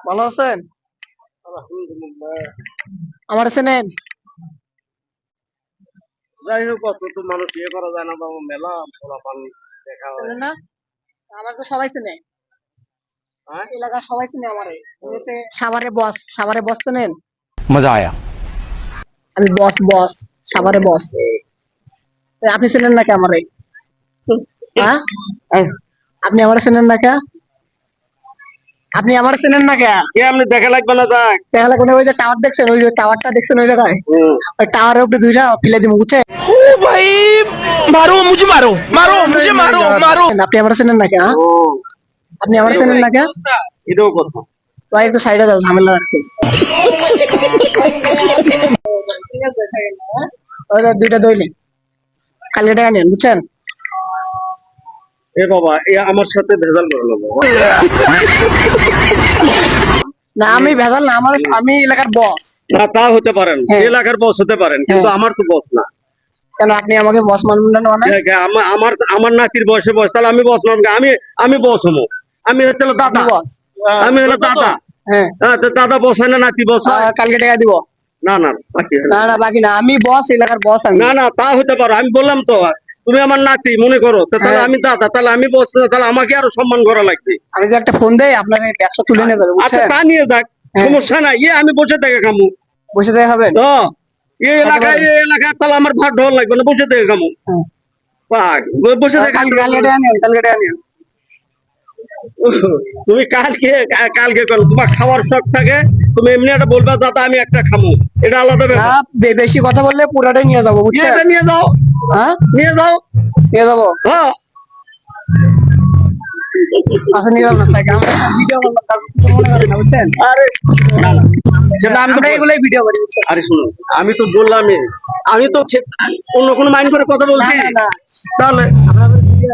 ভালো আছেন? আলহামদুলিল্লাহ। আমার চেনেন? যাই হোক, অত তো মানুষ ইয়ে করা যায় না বাবা, মেলা পোলাপান দেখা হয়। চেনেন না? আমার তো সবাই চেনে। হ্যাঁ? এলাকার সবাই চেনে আমারে। আমি হচ্ছে সাভারে বস। সাভারে বস চেনেন? मजा आया। আমি বস। সাভারে বস। আপনি চেনেন না কে আমারে? হ্যাঁ? এই, আপনি আমারে চেনেন না কে? আপনি আমারে চেনেন না কে? কে আপনি দেখা লাগবে না যাক। তাহলে কোনো ওই যে টাওয়ার দেখছেন, ওই যে টাওয়ারটা দেখছেন ওই জায়গায়? ওই টাওয়ারের উপরে দুইটা ফেলে দিব, বুঝছেন? ओ भाई, मारो मुझे, मारो मारो मुझे, मारो मारो। আপনি আমারে চেনেন না কে? হ্যাঁ? ও, আপনি আমারে চেনেন না কে? এটাও কথা। ভাই একটু সাইডে যাও, ঝামেলা রাখছেন। ওই যে দুইটা দইলে কালকে টাকা নেন, বুঝছেন? এ বাবা, এ আমার সাথে ভেজাল করে না বাবা। না আমি ভেজাল না, আমি এলাকার বস। না, তা হতে পারেন, হ্যাঁ। এলাকার বস হতে পারেন, কিন্তু হ্যাঁ। আমার তো বস না। কেন আপনি আমাকে বস মানবেন না? মানে আমার আমার নাতির বয়সে বয়স, তাহলে আমি বস নন। আমি বস হবো। আমি হচ্ছে দাদা। বস। আমি হলো দাদা। হ্যাঁ। হ্যাঁ, তো দাদা বস হয় না, নাতি বস হয়? কালকে টাকা দিব। না না, বাকি হয় না। না বাকি না, আমি বস, এলাকার বস আমি। না না, তা হতে পারো, আমি বললাম তো, তুমি আমার নাতি মনে করো, তো তাহলে হ্যাঁ। আমি দাদা, তাহলে আমি বস না, তাহলে আমাকে আরো সম্মান করা লাগবে। আমি যে একটা ফোন দেই আপনার ব্যবসা তুলে নিয়ে যাবে, আচ্ছা, বুঝছেন? তা নিয়ে যাক, হ্যাঁ। সমস্যা নাই। আমি বসে থেকে খামু। বসে থেকে হবেন? তো এই এলাকায় তাহলে আমার ভাত ঢোল লাগবে না, বসে থেকে খামু। হ্যাঁ। পাক, বসে থেকে কালকে টাকা নিন, কালকে টাকা নিন। তুমি কালকে করো, তোমার খাওয়ার শখ থাকে, তুমি এমনি একটা বলবা দাদা আমি একটা খামু, এটা আলাদা না ব্যাপার। বেশি কথা বললে পুরাটাই নিয়ে যাবো, বুঝছেন? এটা নিয়ে যাও, হ্যাঁ, নিয়ে যাও। নিয়ে যাবো। হ্যাঁ, আচ্ছা নিয়ে যাবো না, তাই আমরা ভিডিও করলাম, তার কিছু মনে করেন না, বুঝছেন? আরে না, না, সেটা আমি তো আমরা এগুলোই ভিডিও করি, বুঝছেন? আরে শুনুন, আমি তো বললামই, আমি তো অন্য কোনো মাইন্ড করে কথা না বলছি, না না, তাহলে আমরা ভিডিও